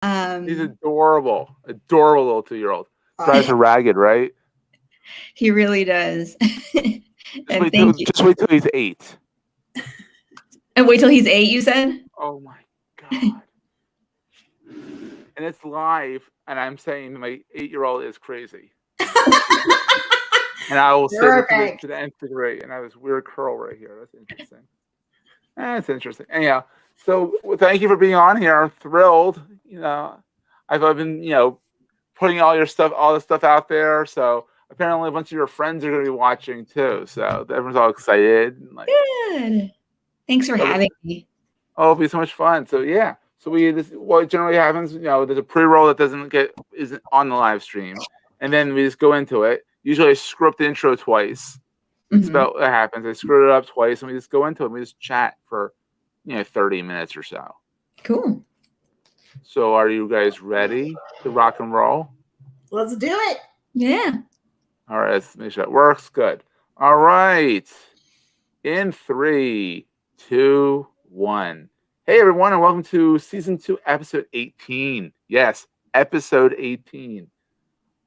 He's Um, adorable. Adorable little 2-year-old. Drives uh, her ragged, right? he really does. Just And wait till thank you. just wait till he's 8. And wait till he's 8, you said? Oh my god. And it's live, and I'm saying my 8-year-old is crazy. And I will say this Perfect. to the nth degree. And I have this weird curl right here. That's interesting. That's interesting. Anyhow, so thank you for being on here. I'm thrilled. I've been putting all the stuff out there. So apparently a bunch of your friends are going to be watching too. So everyone's all excited and like, Good. Thanks for so, having me. oh, it'll be so much fun. So yeah. So what generally happens, there's a pre-roll that isn't on the live stream, and then we just go into it. Usually I screw up the intro twice. That's Mhm. about what happens. I screwed it up twice, and we just go into it. And we just chat for 30 minutes or so. Cool. So are you guys ready to rock and roll? Let's do it. Yeah. All right, let's make sure that works. Good. All right. In 3, 2, 1. Hey, everyone, and welcome to Season 2, Episode 18. Yes, Episode 18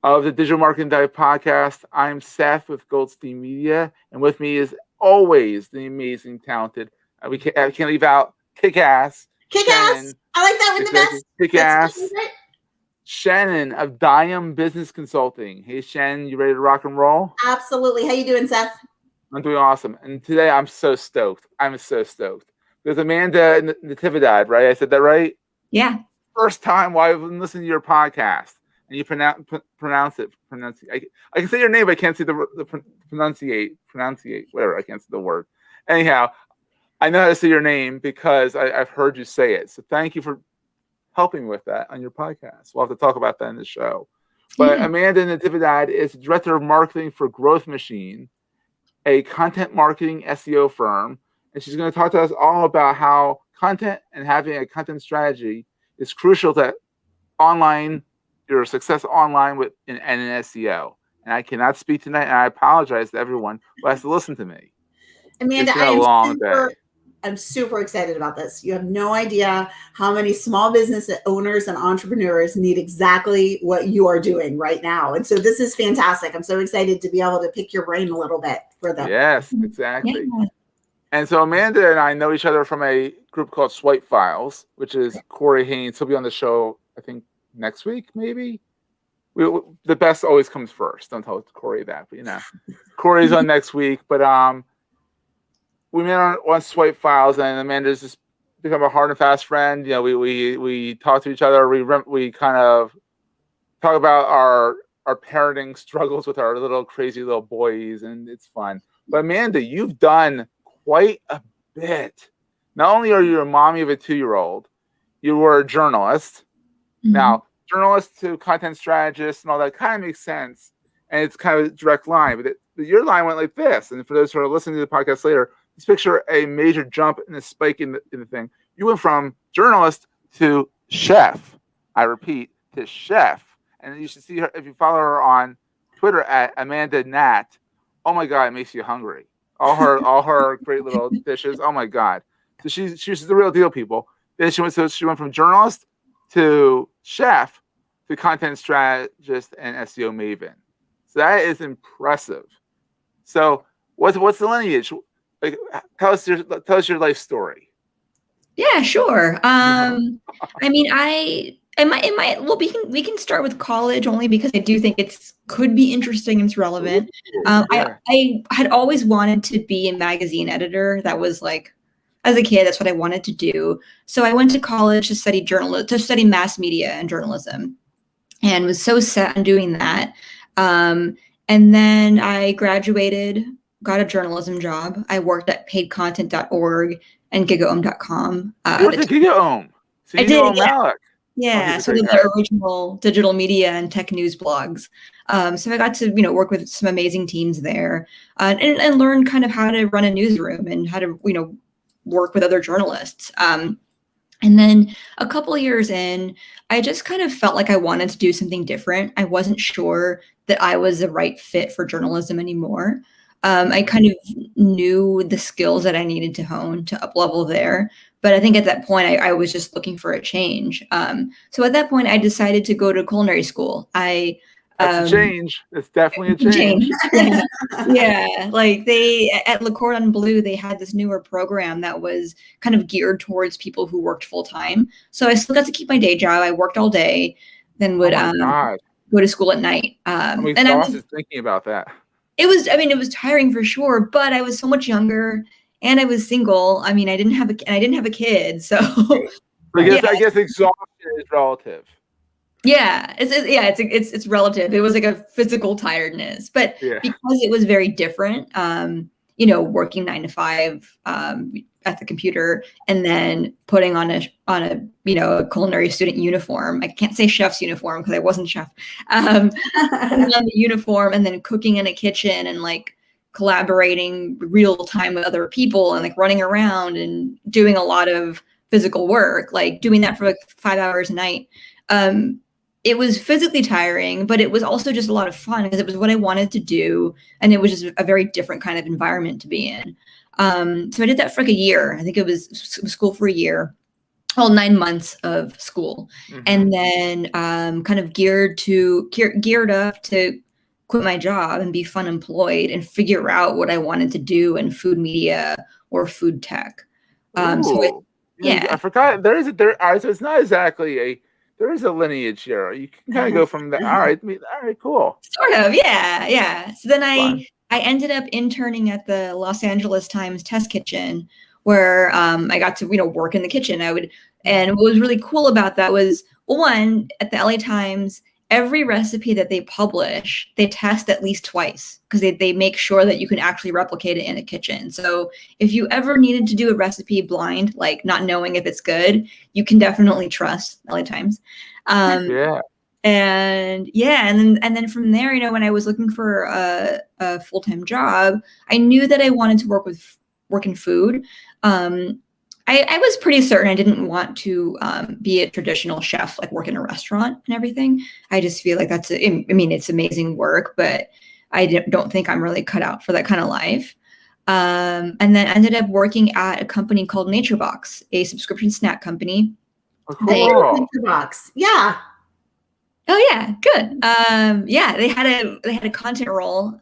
of the Digital Marketing Dive Podcast. I'm Seth with Goldstein Media, and with me is always the amazing, talented, I can't leave out, Kick-Ass. Kick-Ass. I like that one the best. Kick-Ass. Shannon of Diam Business Consulting. Hey, Shannon, you ready to rock and roll? Absolutely. How you doing, Seth? I'm doing awesome. And today I'm so stoked. I'm so stoked. There's Amanda Natividad, right? I said that right? Yeah. First time while I've been listening to your podcast. And you pronounce it. I can say your name, but I can't see the pronunciate, whatever. I can't see the word. Anyhow, I know how to say your name because I've heard you say it. So thank you for helping with that on your podcast. We'll have to talk about that in the show. But Yeah. Amanda Natividad is Director of Marketing for Growth Machine, a content marketing SEO firm. And she's going to talk to us all about how content and having a content strategy is crucial to your success online and in SEO. And I cannot speak tonight, and I apologize to everyone who has to listen to me. Amanda, It's been a long day. I'm super excited about this. You have no idea how many small business owners and entrepreneurs need exactly what you are doing right now. And so this is fantastic. I'm so excited to be able to pick your brain a little bit for them. Yes, exactly. Yeah. And so Amanda and I know each other from a group called Swipe Files, which is Corey Haynes. He'll be on the show, I think, next week, maybe. The best always comes first. Don't tell Corey that, but Corey's on next week. But we met on Swipe Files, and Amanda's just become a hard and fast friend. We talk to each other. We kind of talk about our parenting struggles with our little crazy little boys, and it's fun. But Amanda, you've done quite a bit. Not only are you a mommy of a 2-year-old, you were a journalist. Mm-hmm. Now, journalist to content strategist and all that kind of makes sense, and it's kind of a direct line. But your line went like this. And for those who are listening to the podcast later, let's picture a major jump and a spike in the thing. You went from journalist to chef. I repeat, to chef. And you should see her if you follow her on Twitter at Amanda Nat. Oh my God, it makes you hungry. All her great little dishes. Oh my God. So she's the real deal, people. Then she went from journalist to chef to content strategist and SEO maven. So that is impressive. So what's the lineage? Like, tell us your life story. Yeah, sure. I mean, well, we can start with college only because I do think could be interesting and it's relevant. Yeah. I had always wanted to be a magazine editor. That was like, as a kid, that's what I wanted to do. So I went to college to study mass media and journalism, and was so set on doing that. And then I graduated, got a journalism job. I worked at paidcontent.org and gigaom.com. You worked at GigaOM. So I did, yeah. Malik. Yeah, so the original digital media and tech news blogs. So I got to work with some amazing teams there, and learn kind of how to run a newsroom and how to work with other journalists. And then a couple of years in, I just kind of felt like I wanted to do something different. I wasn't sure that I was the right fit for journalism anymore. I kind of knew the skills that I needed to hone to up level there, But I think at that point, I was just looking for a change. So at that point, I decided to go to culinary school. That's a change. It's definitely a change. Yeah. Yeah, like they at Le Cordon Bleu, they had this newer program that was kind of geared towards people who worked full time. So I still got to keep my day job. I worked all day, then would Oh my God. go to school at night. I'm And I was, exhausted thinking about that. I mean, it was tiring for sure, but I was so much younger and I was single. I mean, I didn't have a kid, so I yeah. guess exhaustion is relative. Yeah, it's relative. It was like a physical tiredness, but Yeah. because it was very different, working 9 to 5 at the computer and then putting on a culinary student uniform. I can't say chef's uniform because I wasn't chef. Putting on the uniform and then cooking in a kitchen and like collaborating real time with other people and like running around and doing a lot of physical work, like doing that for like 5 hours a night. It was physically tiring, but it was also just a lot of fun because it was what I wanted to do. And it was just a very different kind of environment to be in. So I did that for like a year. I think it was school for a year, 9 months of school. Mm-hmm. And then kind of geared up to quit my job and be fun employed and figure out what I wanted to do in food media or food tech. I forgot so it's not exactly there is a lineage here. You can kind of go from there. All right, cool. Sort of, yeah. So then I ended up interning at the Los Angeles Times test kitchen, where I got to work in the kitchen. And what was really cool about that was, one, at the LA Times, every recipe that they publish, they test at least twice because they make sure that you can actually replicate it in a kitchen. So if you ever needed to do a recipe blind, like not knowing if it's good, you can definitely trust LA Times. Yeah. And then from there, when I was looking for a full-time job, I knew that I wanted to work in food. I was pretty certain I didn't want to be a traditional chef, like work in a restaurant and everything. I just feel like it's amazing work, but I don't think I'm really cut out for that kind of life. And then ended up working at a company called NatureBox, a subscription snack company. Oh, cool. NatureBox, yeah. Oh yeah, good. They had a content role.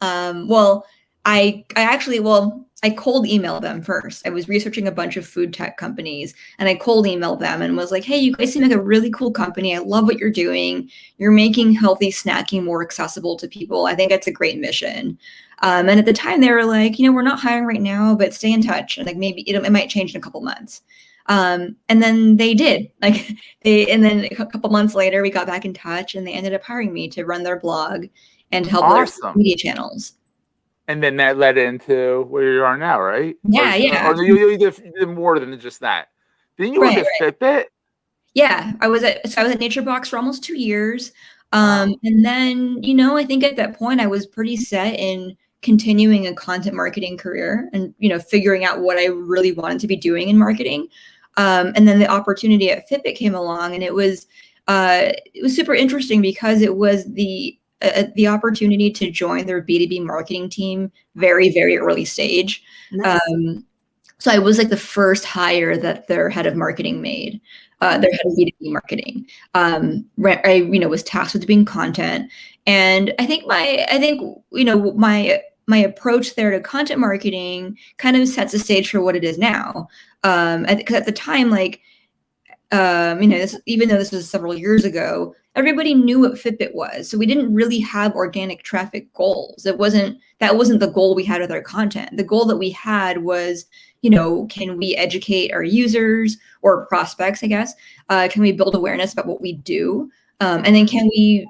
I cold emailed them first. I was researching a bunch of food tech companies and I cold emailed them and was like, hey, you guys seem like a really cool company. I love what you're doing. You're making healthy snacking more accessible to people. I think it's a great mission. And at the time they were like, we're not hiring right now, but stay in touch. And like, maybe it might change in a couple months. And then they did, and then a couple months later we got back in touch and they ended up hiring me to run their blog and help their media channels. And then that led into where you are now, right? Yeah. Or you did more than just that. Didn't you work at Fitbit? Yeah, I was at NatureBox for almost 2 years. And then, I think at that point I was pretty set in continuing a content marketing career and, figuring out what I really wanted to be doing in marketing. And then the opportunity at Fitbit came along and it was super interesting because it was the opportunity to join their B2B marketing team very, very early stage. Nice. So I was like the first hire that their head of marketing made, their head of B2B marketing. I was tasked with doing content. And I think my approach there to content marketing kind of sets the stage for what it is now. Because at the time, even though this was several years ago, everybody knew what Fitbit was. So we didn't really have organic traffic goals. That wasn't the goal we had with our content. The goal that we had was, can we educate our users or prospects, I guess? Can we build awareness about what we do? And then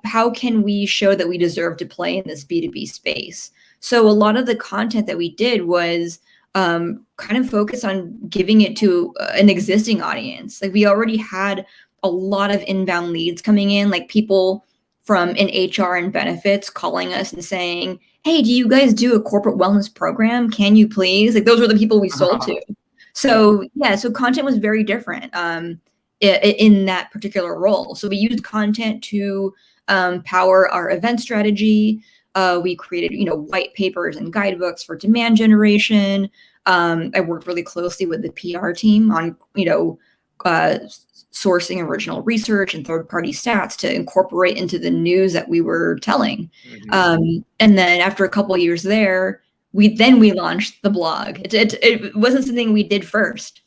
how can we show that we deserve to play in this B2B space? So a lot of the content that we did was kind of focus on giving it to an existing audience. Like we already had a lot of inbound leads coming in, like people from in HR and benefits calling us and saying, hey, do you guys do a corporate wellness program? Can you please? Like those were the people we sold to. So content was very different in that particular role. So we used content to power our event strategy. We created, white papers and guidebooks for demand generation. I worked really closely with the PR team on, sourcing original research and third-party stats to incorporate into the news that we were telling. And then after a couple of years there, we launched the blog. It wasn't something we did first.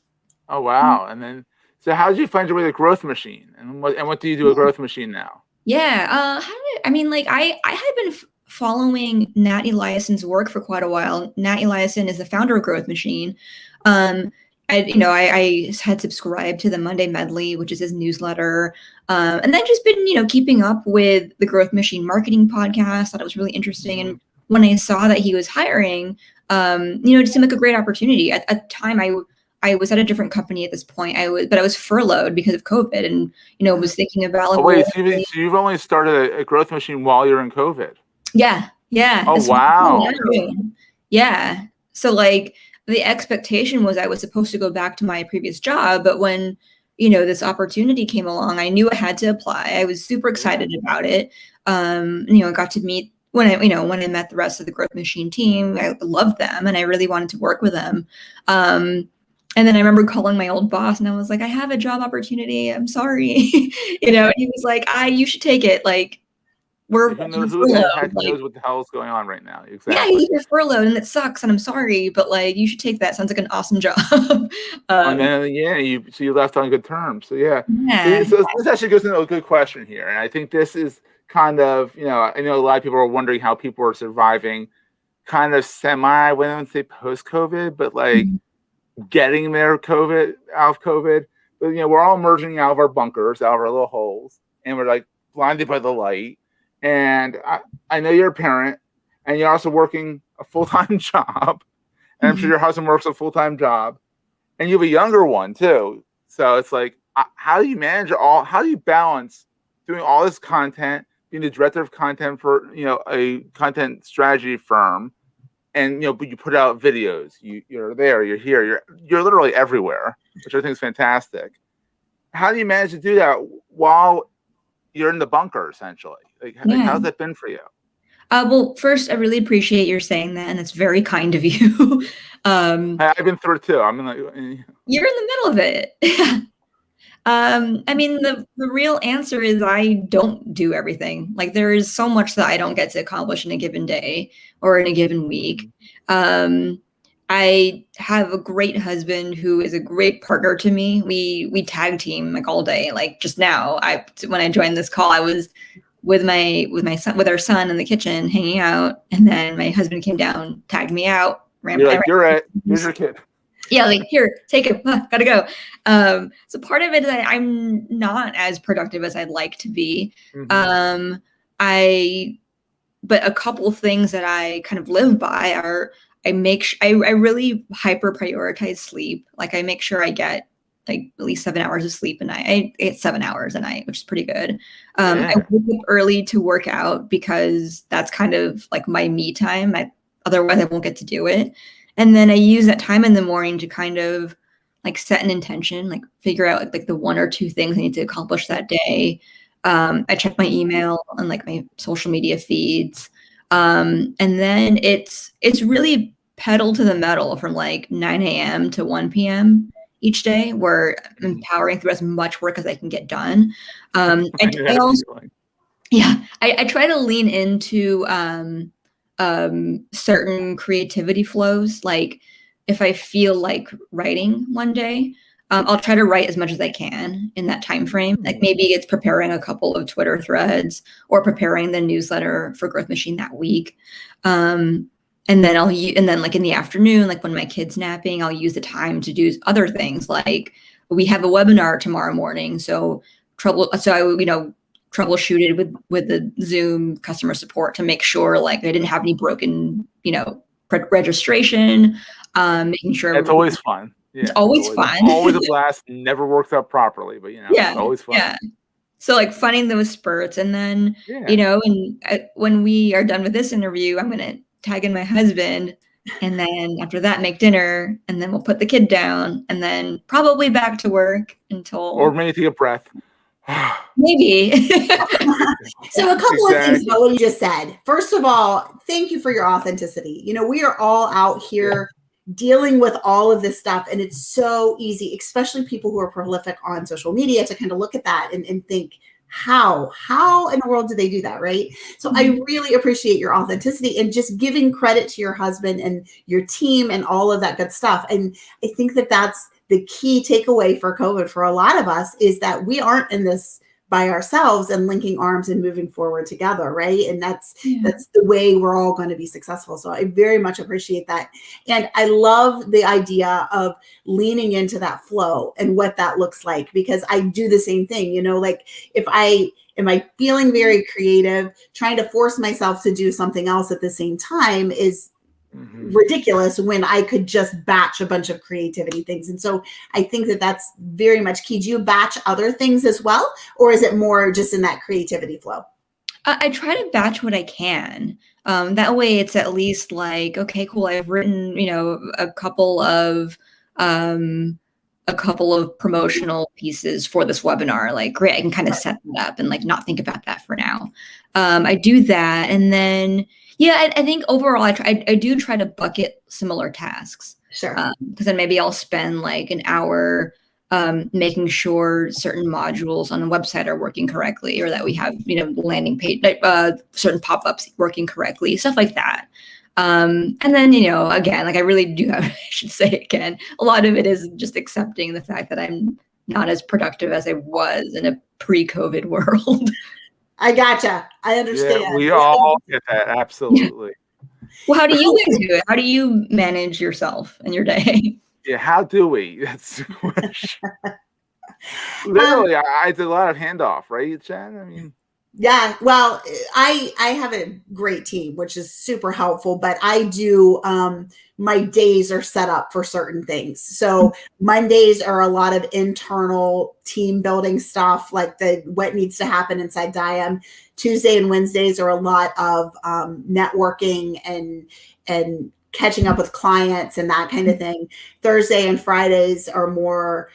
Oh wow! And then, so how did you find your way to Growth Machine, and what do you do at Growth Machine now? Yeah, I had been following Nat Eliason's work for quite a while. Nat Eliason is the founder of Growth Machine. I had subscribed to the Monday Medley, which is his newsletter, and then just been, keeping up with the Growth Machine marketing podcast. Thought it was really interesting, and when I saw that he was hiring, it seemed like a great opportunity. At the time, I was at a different company at this point. I was furloughed because of COVID, and was thinking about. Oh wait, so you've only started a Growth Machine while you're in COVID? Yeah. Oh wow. Yeah. So the expectation was I was supposed to go back to my previous job, but when, this opportunity came along, I knew I had to apply. I was super excited about it. I got to meet when I met the rest of the Growth Machine team. I loved them and I really wanted to work with them. And then I remember calling my old boss and I was like, I have a job opportunity. I'm sorry. And he was like, you should take it. Who the heck knows what the hell is going on right now? Exactly. Yeah, you're furloughed and it sucks and I'm sorry, but you should take that. Sounds like an awesome job. And then you left on good terms. So yeah. So this actually goes into a good question here, and I think this is kind of I know a lot of people are wondering how people are surviving, kind of I wouldn't say post-COVID, but getting their out of COVID. But we're all emerging out of our bunkers, out of our little holes, and we're blinded by the light. And I know you're a parent, and you're also working a full-time job, and I'm sure your husband works a full-time job, and you have a younger one too. So it's how do you manage how do you balance doing all this content, being the director of content for a content strategy firm, and but you put out videos, you're there, you're here, you're literally everywhere, which I think is fantastic. How do you manage to do that while you're in the bunker, essentially? How's that been for you? Well, first, I really appreciate your saying that, and it's very kind of you. I've been through it too. You're in the middle of it. The real answer is I don't do everything. There is so much that I don't get to accomplish in a given day or in a given week. I have a great husband who is a great partner to me. We tag team all day. Just now, when I joined this call, I was with my son, with our son in the kitchen hanging out, and then my husband came down, tagged me out. You're right. Here's your kid. Yeah, here, take it. Gotta go. So part of it is that I'm not as productive as I'd like to be. But a couple of things that I kind of live by are I really hyper prioritize sleep. I make sure I get at least 7 hours of sleep a night. I get 7 hours a night, which is pretty good. I wake up early to work out because that's kind of my me time. Otherwise I won't get to do it. And then I use that time in the morning to kind of set an intention, figure out the one or two things I need to accomplish that day. I check my email and my social media feeds. And then it's really pedal to the metal from 9 a.m. to 1 p.m. each day, where I'm powering through as much work as I can get done. I try to lean into certain creativity flows. If I feel like writing one day, I'll try to write as much as I can in that time frame. Maybe it's preparing a couple of Twitter threads or preparing the newsletter for Growth Machine that week. And then in the afternoon, when my kid's napping, I'll use the time to do other things. We have a webinar tomorrow morning, so I troubleshooted with the Zoom customer support to make sure I didn't have any broken registration. Making sure it's always fun. Yeah, it's always fun. Always a blast. Never works out properly, but it's always fun. Yeah. So finding those spurts, and then when we are done with this interview, I'm gonna tag in my husband, and then after that make dinner, and then we'll put the kid down, and then probably back to work or maybe take a breath. Maybe. So a couple of things about what you just said. First of all, thank you for your authenticity. We are all out here dealing with all of this stuff. And it's so easy, especially people who are prolific on social media, to kind of look at that and think, how in the world do they do that, right? So I really appreciate your authenticity and just giving credit to your husband and your team and all of that good stuff. And I think that that's the key takeaway for COVID for a lot of us, is that we aren't in this by ourselves and linking arms and moving forward together, right? And that's the way we're all going to be successful. So I very much appreciate that. And I love the idea of leaning into that flow and what that looks like, because I do the same thing, you know, like if I feeling very creative, trying to force myself to do something else at the same time is ridiculous when I could just batch a bunch of creativity things. And so I think that that's very much key. Do you batch other things as well? Or is it more just in that creativity flow? I try to batch what I can. That way it's at least like, okay, cool. I've written, you know, a couple of promotional pieces for this webinar. Like, great, I can kind of set that up and like not think about that for now. I do that. And then, yeah, I think overall, I do try to bucket similar tasks. Sure. Because then maybe I'll spend like an hour making sure certain modules on the website are working correctly, or that we have, you know, landing page, certain pop-ups working correctly, stuff like that. And then, you know, again, like I really do have, I should say again, a lot of it is just accepting the fact that I'm not as productive as I was in a pre-COVID world. I gotcha. I understand. Yeah, we all get that. Absolutely. Well, how do you guys do it? How do you manage yourself and your day? Yeah, how do we? That's the question. Literally, I did a lot of handoff, right, Jen? I mean, yeah, well, I have a great team, which is super helpful, but I do, my days are set up for certain things. So Mondays are a lot of internal team building stuff, like what needs to happen inside Diam. Tuesday and Wednesdays are a lot of networking and catching up with clients and that kind of thing. Thursday and Fridays are more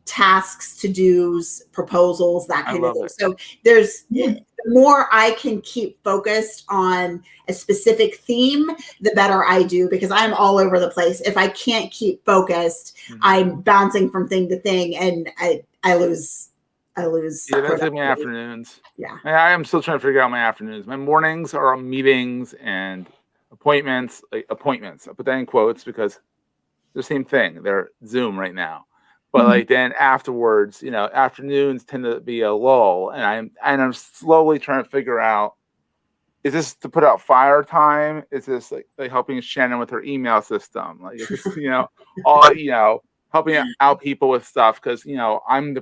tasks, to-dos, proposals, that kind of thing. So there's the more I can keep focused on a specific theme, the better I do, because I'm all over the place. If I can't keep focused, I'm bouncing from thing to thing, and I lose. Yeah, that's like my afternoons. Yeah. I am still trying to figure out my afternoons. My mornings are meetings and appointments. I put that in quotes because they're the same thing. They're Zoom right now. But like then afterwards, you know, afternoons tend to be a lull, and I'm slowly trying to figure out, is this to put out fire time? Is this like helping Shannon with her email system? Like, is this, you know, all, you know, helping out people with stuff, because, you know, I'm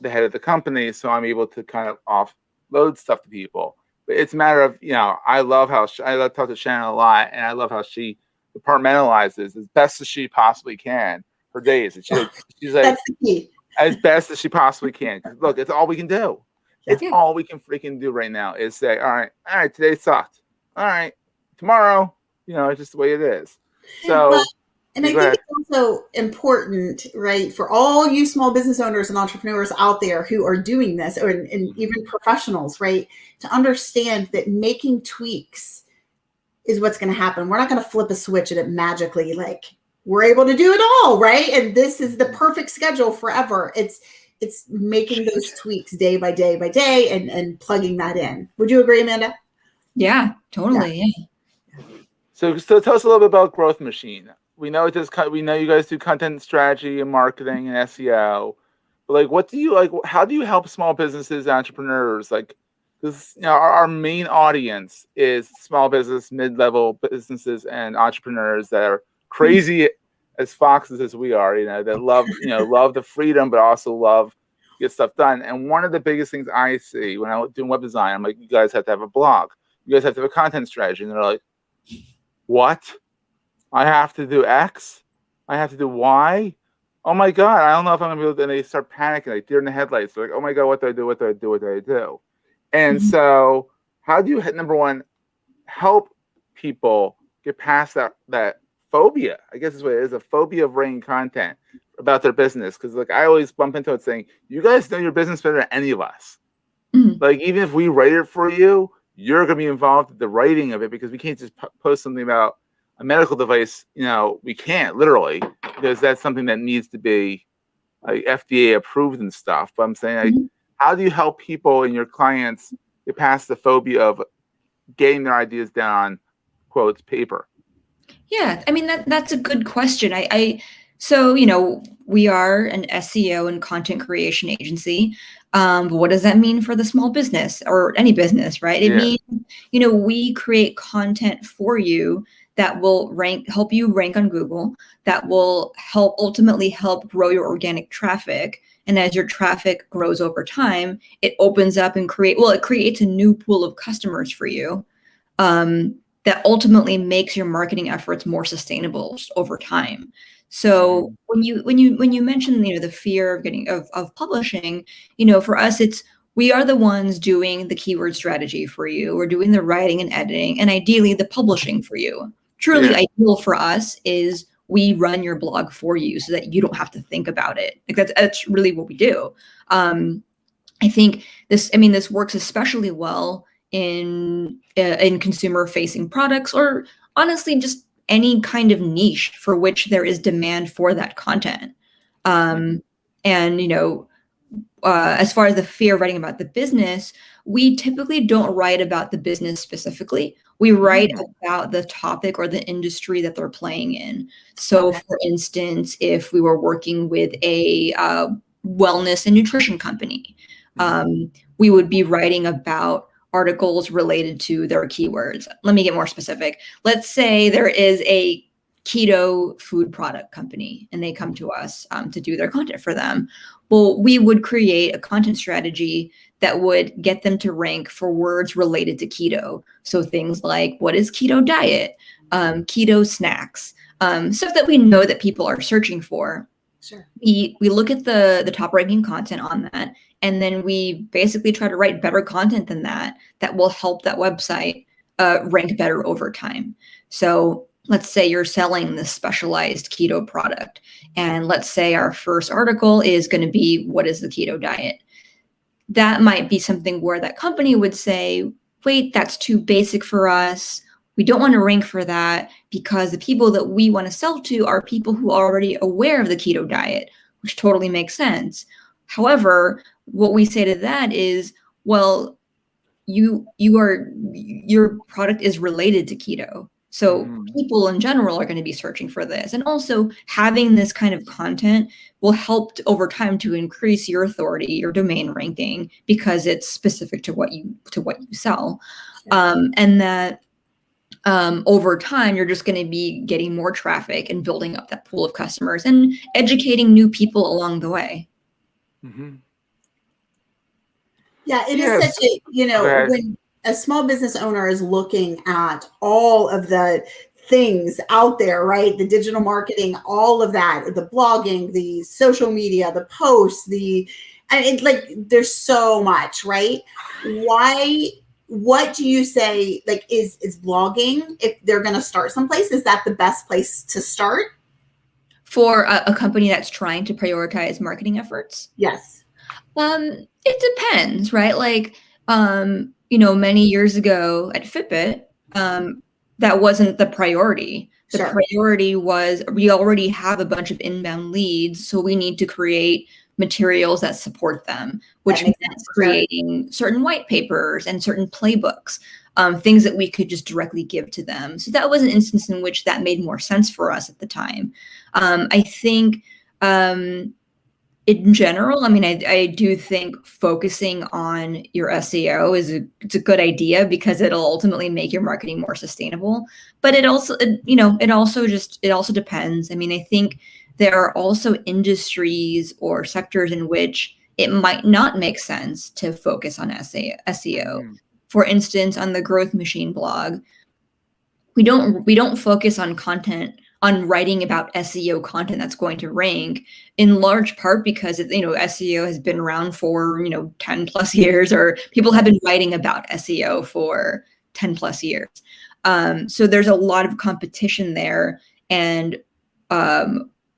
the head of the company, so I'm able to kind of offload stuff to people. But it's a matter of, you know, I love to talk to Shannon a lot, and I love how she compartmentalizes as best as she possibly can her days. And she's like, that's the key. As best as she possibly can. Look, it's all we can do. It's all we can freaking do right now is say, all right, today sucked. All right, tomorrow, you know, it's just the way it is. So, well, and I think it's also important, right, for all you small business owners and entrepreneurs out there who are doing this, and even professionals, right, to understand that making tweaks is what's going to happen. We're not going to flip a switch and it magically, like, we're able to do it all, right? And this is the perfect schedule forever. It's making those tweaks day by day by day and plugging that in. Would you agree, Amanda? Yeah, totally. Yeah. So tell us a little bit about Growth Machine. We know we know you guys do content strategy and marketing and SEO. But like, what do you like? How do you help small businesses, entrepreneurs? Like, because, you know, our main audience is small business, mid-level businesses, and entrepreneurs that are crazy as foxes as we are, you know, that love the freedom, but also love get stuff done. And one of the biggest things I see when I'm doing web design, I'm like, you guys have to have a blog. You guys have to have a content strategy. And they're like, what? I have to do X? I have to do Y? Oh my God, I don't know if I'm going to be able to. And they start panicking, like deer in the headlights. They're like, oh my God, what do I do? What do I do? What do I do? And so how do you, number one, help people get past that phobia? I guess is what it is, a phobia of writing content about their business. Because like I always bump into it saying, you guys know your business better than any of us. Like even if we write it for you, you're going to be involved in the writing of it, because we can't just post something about a medical device, we can't literally, because that's something that needs to be like FDA approved and stuff. But I'm saying, like, how do you help people and your clients get past the phobia of getting their ideas down on quotes paper? Yeah, I mean that's a good question. So we are an SEO and content creation agency. But what does that mean for the small business or any business, right? It means we create content for you that will help you rank on Google, that will ultimately help grow your organic traffic. And as your traffic grows over time, it opens up and it creates a new pool of customers for you. That ultimately makes your marketing efforts more sustainable over time. So when you mention the fear of publishing, for us we are the ones doing the keyword strategy for you. We're doing the writing and editing, and ideally the publishing for you. Truly ideal for us is we run your blog for you so that you don't have to think about it. Like that's really what we do. I think this works especially well in consumer facing products, or honestly just any kind of niche for which there is demand for that content. And as far as the fear of writing about the business, we typically don't write about the business specifically. We write about the topic or the industry that they're playing in. So for instance, if we were working with a wellness and nutrition company, we would be writing about articles related to their keywords. Let me get more specific. Let's say there is a keto food product company and they come to us to do their content for them. Well, we would create a content strategy that would get them to rank for words related to keto. So things like, what is keto diet, keto snacks, stuff that we know that people are searching for. Sure. We look at the top ranking content on that, and then we basically try to write better content than that will help that website rank better over time. So let's say you're selling this specialized keto product, and let's say our first article is going to be, what is the keto diet? That might be something where that company would say, wait, that's too basic for us. We don't want to rank for that because the people that we want to sell to are people who are already aware of the keto diet, which totally makes sense. However, what we say to that is, well, your product is related to keto. So people in general are going to be searching for this. And also having this kind of content will help over time to increase your authority, your domain ranking, because it's specific to what you sell. Sure. And that over time, you're just going to be getting more traffic and building up that pool of customers and educating new people along the way. Mm-hmm. Yeah, it is such a, when a small business owner is looking at all of the things out there, right? The digital marketing, all of that, the blogging, the social media, the posts, there's so much, right? What do you say, like, is blogging, if they're going to start someplace, is that the best place to start? For a company that's trying to prioritize marketing efforts? Yes. It depends, right? Like, many years ago at Fitbit, that wasn't the priority. The priority was, we already have a bunch of inbound leads, so we need to create materials that support them, which means creating certain white papers and certain playbooks, things that we could just directly give to them. So that was an instance in which that made more sense for us at the time. I think in general, I mean, I do think focusing on your SEO it's a good idea because it'll ultimately make your marketing more sustainable. But it also depends. I mean, I think there are also industries or sectors in which it might not make sense to focus on SEO. For instance, on the Growth Machine blog, we don't focus on content, on writing about SEO content that's going to rank, in large part because SEO has been around for 10 plus years, or people have been writing about SEO for 10 plus years. So there's a lot of competition there, and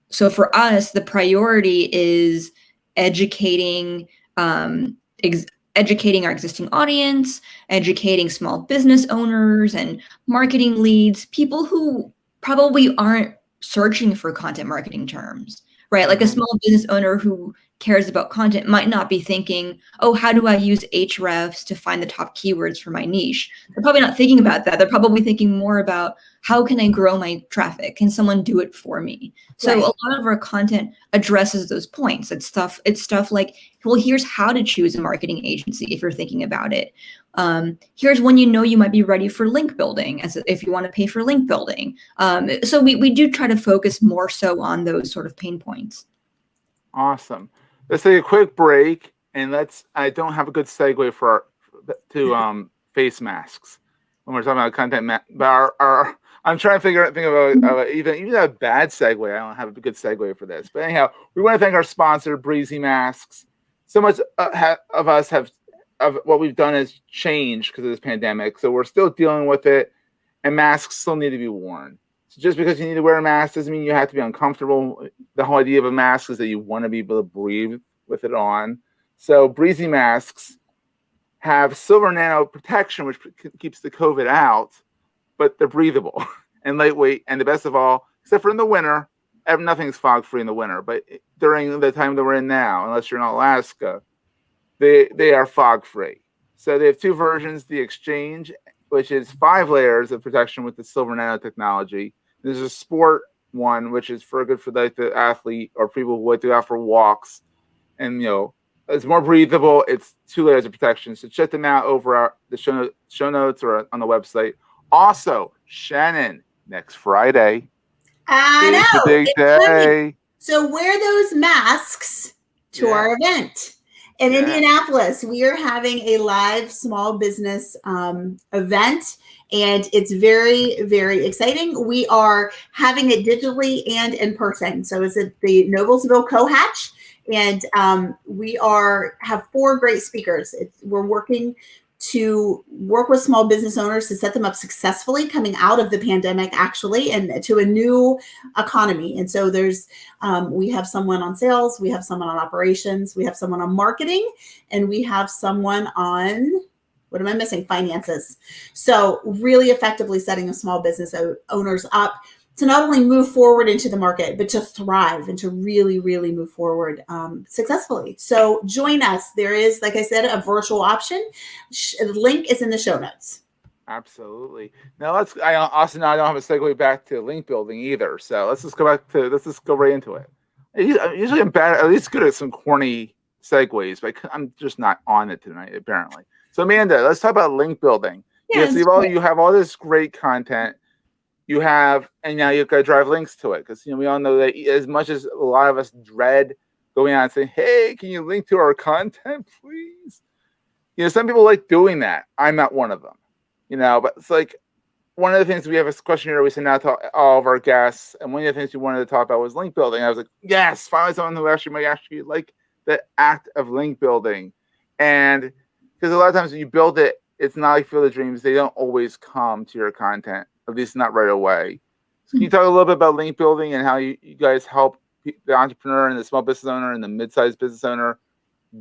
so for us, the priority is educating our existing audience, educating small business owners and marketing leads, people who probably aren't searching for content marketing terms, right? Like a small business owner who cares about content might not be thinking, oh, how do I use Ahrefs to find the top keywords for my niche? They're probably not thinking about that. They're probably thinking more about, how can I grow my traffic? Can someone do it for me? So Right. a lot of our content addresses those points. It's stuff like, well, here's how to choose a marketing agency if you're thinking about it. Here's when you know you might be ready for link building, as if you want to pay for link building. So we do try to focus more so on those sort of pain points. Awesome. Let's take a quick break, and I don't have a good segue to face masks when we're talking about content. But I'm trying to think about even a bad segue. I don't have a good segue for this. But anyhow, we want to thank our sponsor, Breezy Masks. So much of us of what we've done has changed because of this pandemic. So we're still dealing with it, and masks still need to be worn. So just because you need to wear a mask doesn't mean you have to be uncomfortable. The whole idea of a mask is that you want to be able to breathe with it on. So Breezy Masks have silver nano protection, which keeps the COVID out, but they're breathable and lightweight. And the best of all, except for in the winter, nothing's fog free in the winter. But during the time that we're in now, unless you're in Alaska, they are fog free. So they have two versions: the Exchange, which is 5 layers of protection with the silver nanotechnology. There's a sport one, which is good for like the athlete or people who like to go out for walks, and it's more breathable. It's 2 layers of protection. So check them out over the show notes or on the website. Also, Shannon, next Friday. I know. It's a big day. So wear those masks to our event. In Indianapolis, we are having a live small business event, and it's very, very exciting. We are having it digitally and in person. So it's at the Noblesville Cohatch, and we have 4 great speakers. We're working to work with small business owners to set them up successfully coming out of the pandemic, actually, and to a new economy. And so we have someone on sales, we have someone on operations, we have someone on marketing, and we have someone on, what am I missing? Finances. So really effectively setting a small business owners up to not only move forward into the market, but to thrive and to really, really move forward successfully. So join us. There is, like I said, a virtual option. The link is in the show notes. Absolutely. Now I don't have a segue back to link building either. So let's just go right into it. Usually I'm bad, at least good at some corny segues, but I'm just not on it tonight, apparently. So Amanda, let's talk about link building. Yeah, you have all this great content. And now you've got to drive links to it, because we all know that as much as a lot of us dread going out and saying, "Hey, can you link to our content, please?" Some people like doing that. I'm not one of them. But it's like one of the things we have a questionnaire we send out to all of our guests, and one of the things we wanted to talk about was link building. I was like, yes, finally someone who might actually like the act of link building, and because a lot of times when you build it, it's not like Field of Dreams. They don't always come to your content, at least not right away. So can you talk a little bit about link building and how you guys help the entrepreneur and the small business owner and the mid-sized business owner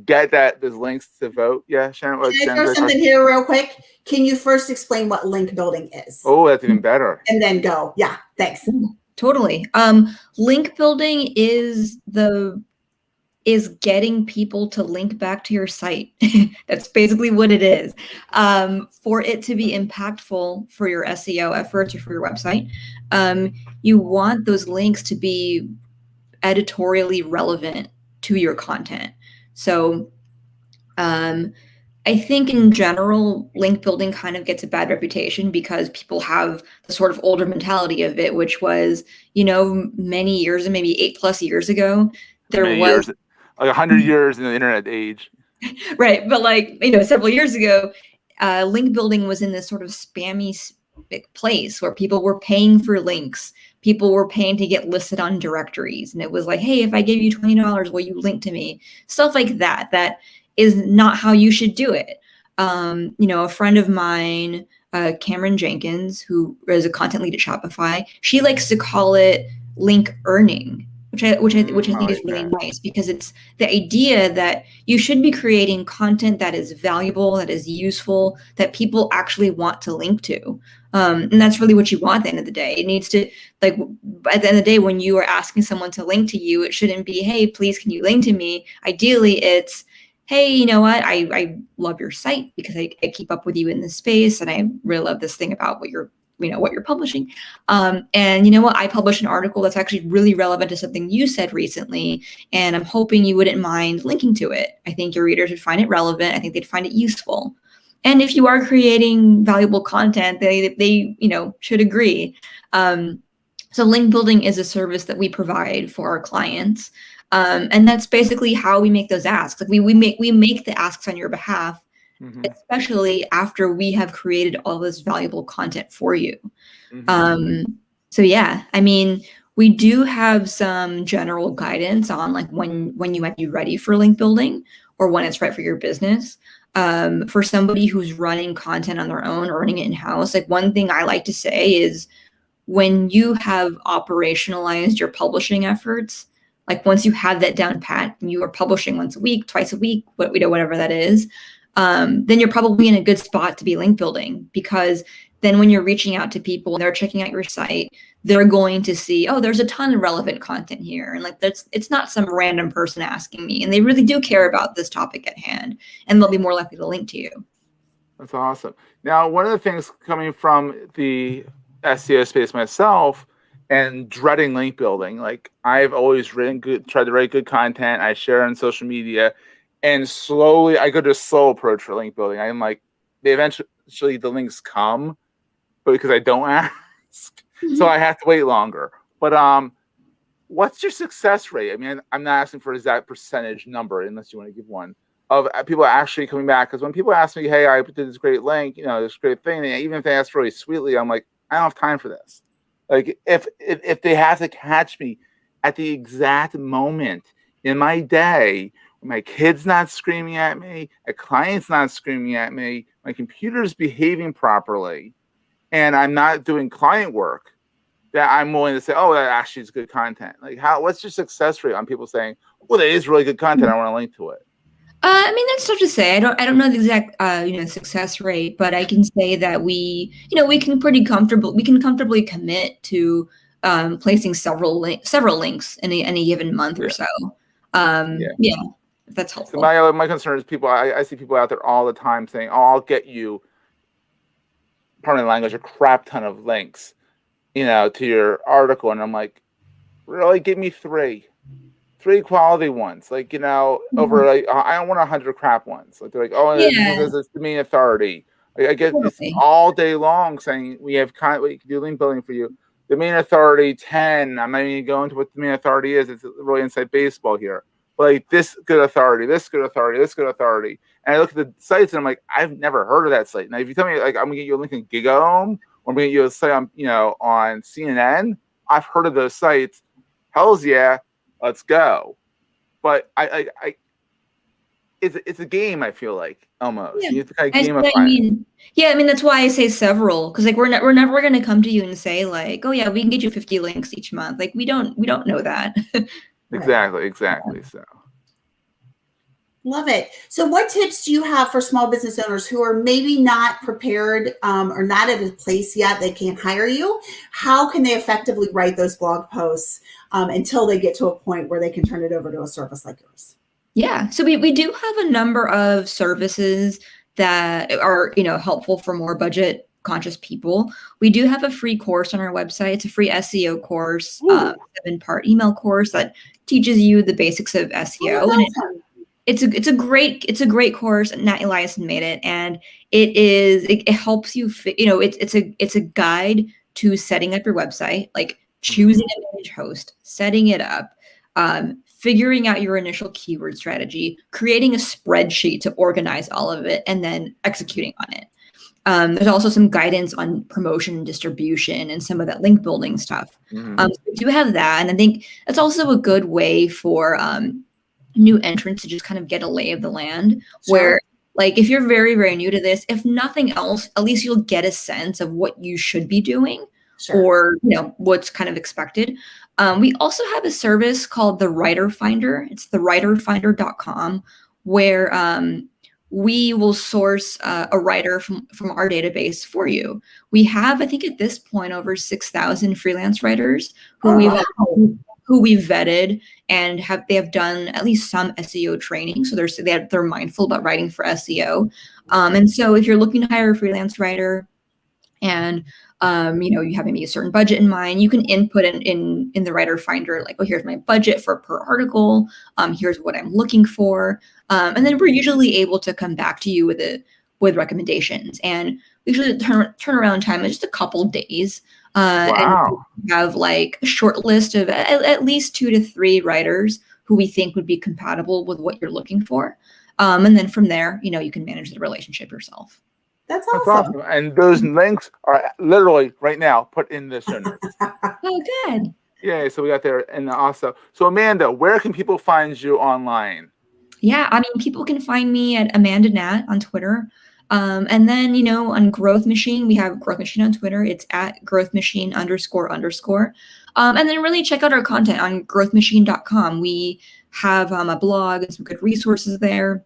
get those links to vote? Yeah, Shannon. Can I throw something here real quick? Can you first explain what link building is? Oh, that's even better. And then go. Yeah, thanks. Totally. Link building is getting people to link back to your site. That's basically what it is. For it to be impactful for your SEO efforts or for your website, you want those links to be editorially relevant to your content. So I think in general, link building kind of gets a bad reputation because people have the sort of older mentality of it, which was, many years, maybe 8+ years ago, there was... Like 100 years in the internet age. Right. But several years ago, link building was in this sort of spammy place where people were paying for links. People were paying to get listed on directories. And it was like, hey, if I give you $20, will you link to me? Stuff like that. That is not how you should do it. A friend of mine, Cameron Jenkins, who is a content lead at Shopify, she likes to call it link earning, which I think is like really that. nice, because it's the idea that you should be creating content that is valuable, that is useful, that people actually want to link to. And that's really what you want at the end of the day. It needs to, like, at the end of the day, when you are asking someone to link to you, it shouldn't be, hey, please, can you link to me? Ideally, it's, hey, you know what? I love your site because I keep up with you in this space, and I really love this thing about what you're publishing. And you know what? I published an article that's actually really relevant to something you said recently, and I'm hoping you wouldn't mind linking to it. I think your readers would find it relevant. I think they'd find it useful. And if you are creating valuable content, they should agree. So link building is a service that we provide for our clients. And that's basically how we make those asks. Like we make the asks on your behalf, especially after we have created all this valuable content for you. So yeah, I mean, we do have some general guidance on like when you might be ready for link building or when it's right for your business. For somebody who's running content on their own or running it in-house, like one thing I like to say is when you have operationalized your publishing efforts, like once you have that down pat and you are publishing once a week, twice a week, whatever that is, then you're probably in a good spot to be link building, because then when you're reaching out to people and they're checking out your site, they're going to see, oh, there's a ton of relevant content here. And like it's not some random person asking me, and they really do care about this topic at hand, and they'll be more likely to link to you. That's awesome. Now, one of the things coming from the SEO space myself and dreading link building, like I've always tried to write good content. I share on social media, and slowly I go to a slow approach for link building. I'm like, eventually the links come, but because I don't ask, so I have to wait longer. But what's your success rate? I mean, I'm not asking for an exact percentage number unless you want to give one, of people actually coming back. Because when people ask me, hey, I did this great link, this great thing, and even if they ask really sweetly, I'm like, I don't have time for this. Like if they have to catch me at the exact moment in my day, when my kid's not screaming at me, a client's not screaming at me, my computer's behaving properly, and I'm not doing client work, that I'm willing to say, oh, that actually is good content. Like what's your success rate on people saying, well, that is really good content, I want to link to it? I mean, that's tough to say. I don't know the exact success rate, but I can say that we can comfortably commit to placing several links in any given month or so. If that's helpful. So my concern is people. I see people out there all the time saying, "Oh, I'll get you," pardon the language, a crap ton of links, to your article, and I'm like, really, give me three quality ones, like over like I don't want 100 crap ones. Like they're like, oh, this is domain authority. Like, I get this all day long saying we can do link building for you. Domain authority 10. I'm not even going into what domain authority is. It's really inside baseball here. But like this good authority, this good authority, this good authority. And I look at the sites and I'm like, I've never heard of that site. Now, if you tell me like I'm gonna get you a link in GigaOM, or I'm gonna get you a site on on CNN, I've heard of those sites. Hell's yeah. Let's go. But it's a game, I feel like, almost. You have to kind of gamify it. I mean, that's why I say several, because like we're never going to come to you and say like, oh yeah, we can get you 50 links each month. Like we don't know that. Exactly. So love it. So what tips do you have for small business owners who are maybe not prepared or not at a place yet they can't hire you? How can they effectively write those blog posts until they get to a point where they can turn it over to a service like yours? Yeah. So we do have a number of services that are, helpful for more budget conscious people. We do have a free course on our website. It's a free SEO course, 7-part email course that teaches you the basics of SEO. And it's a great course. Nat Eliason made it, and it helps you. It's a guide to setting up your website, like choosing a managed host, setting it up, figuring out your initial keyword strategy, creating a spreadsheet to organize all of it, and then executing on it. There's also some guidance on promotion and distribution and some of that link building stuff. So we do have that, and I think that's also a good way for new entrants to just kind of get a lay of the land. Sure. Where, like, if you're very, very new to this, if nothing else, at least you'll get a sense of what you should be doing. Sure. Or what's kind of expected. We also have a service called the Writer Finder. It's thewriterfinder.com, where we will source a writer from our database for you. We have, I think at this point, over 6,000 freelance writers who we've vetted and they have done at least some SEO training. So they're mindful about writing for SEO. And so if you're looking to hire a freelance writer and you have maybe a certain budget in mind, you can input in the Writer Finder, like, oh, here's my budget for per article. Here's what I'm looking for. And then we're usually able to come back to you with recommendations. And usually the turnaround time is just a couple days. Wow. And we have like a short list of at least 2 to 3 writers who we think would be compatible with what you're looking for. And then from there, you can manage the relationship yourself. That's That's awesome. awesome. And those links are literally right now put in the show notes. Oh, good. Yeah, so we got there. And also, so Amanda, where can people find you online? Yeah, I mean, people can find me at Amanda Nat on Twitter. And then, on Growth Machine, we have Growth Machine on Twitter. It's at growthmachine __. And then really check out our content on growthmachine.com. We have a blog and some good resources there.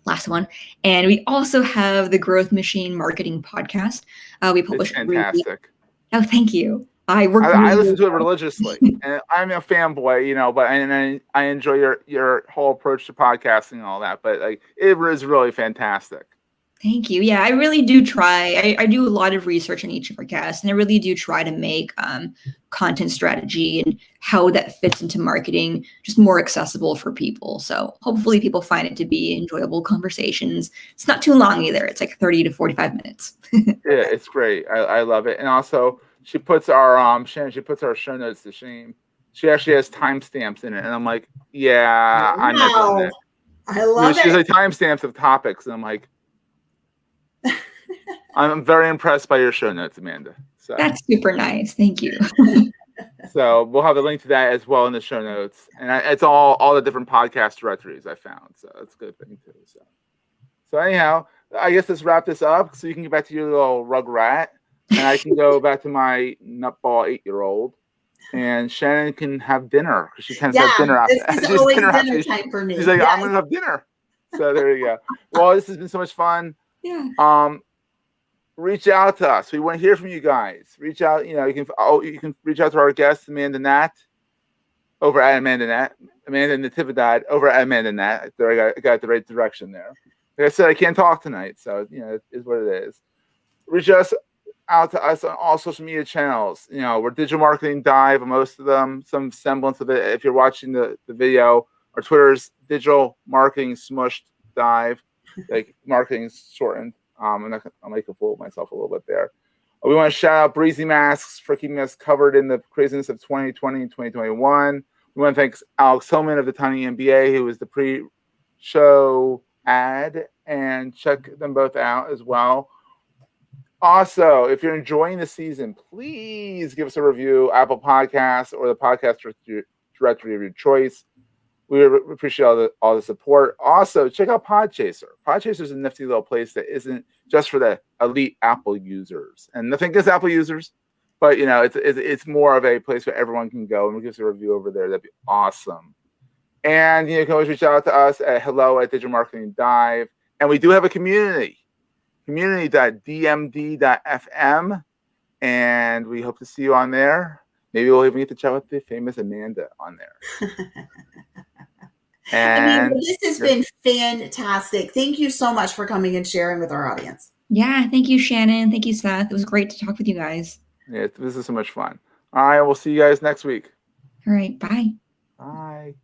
Last one. And we also have the Growth Machine Marketing Podcast. We publish It's fantastic. Oh, thank you. I listen to it religiously, and I'm a fanboy, but I enjoy your whole approach to podcasting and all that. But like, it is really fantastic. Thank you. Yeah, I really do try. I do a lot of research on each of our guests, and I really do try to make content strategy and how that fits into marketing just more accessible for people. So hopefully people find it to be enjoyable conversations. It's not too long either. It's like 30 to 45 minutes. Yeah, it's great. I love it. And also, she puts our show notes to shame. She actually has timestamps in it, and I'm like, yeah, I'm not doing that. I love it. She's like timestamps of topics, and I'm like, I'm very impressed by your show notes, Amanda. So That's super nice. Thank you. So we'll have a link to that as well in the show notes, and it's all the different podcast directories I found. So that's a good thing too. So anyhow, I guess let's wrap this up so you can get back to your little rug rat, and I can go back to my nutball 8-year-old, and Shannon can have dinner because she tends to have dinner after. This is always dinner time for me. She's like, I'm gonna have dinner. So there you go. Well, this has been so much fun. Yeah. Reach out to us. We want to hear from you guys. Reach out. You can reach out to our guest Amanda Nat over at Amanda Nat, Amanda Natividad over at Amanda Nat. There, I got the right direction there. Like I said, I can't talk tonight, so it is what it is. Reach out to us on all social media channels. We're Digital Marketing Dive on most of them, some semblance of it. If you're watching the video, our Twitter's Digital Marketing Smushed Dive, like marketing shortened. I'll make a fool of myself a little bit there. We want to shout out Breezy Masks for keeping us covered in the craziness of 2020 and 2021. We want to thank Alex Hillman of the Tiny MBA, who was the pre-show ad, and check them both out as well. Also, if you're enjoying the season, please give us a review, Apple Podcasts or the podcast directory of your choice. We appreciate all the support. Also, check out Podchaser. Podchaser is a nifty little place that isn't just for the elite Apple users. And nothing against Apple users, but it's more of a place where everyone can go, and we'll give us a review over there. That'd be awesome. And you can always reach out to us at hello@Digital Marketing Dive. And we do have a community, community.dmd.fm, and we hope to see you on there. Maybe we'll even get to chat with the famous Amanda on there. And this has been fantastic. Thank you so much for coming and sharing with our audience. Yeah, thank you, Shannon. Thank you, Seth. It was great to talk with you guys. Yeah, this is so much fun. All right, we'll see you guys next week. All right, bye. Bye.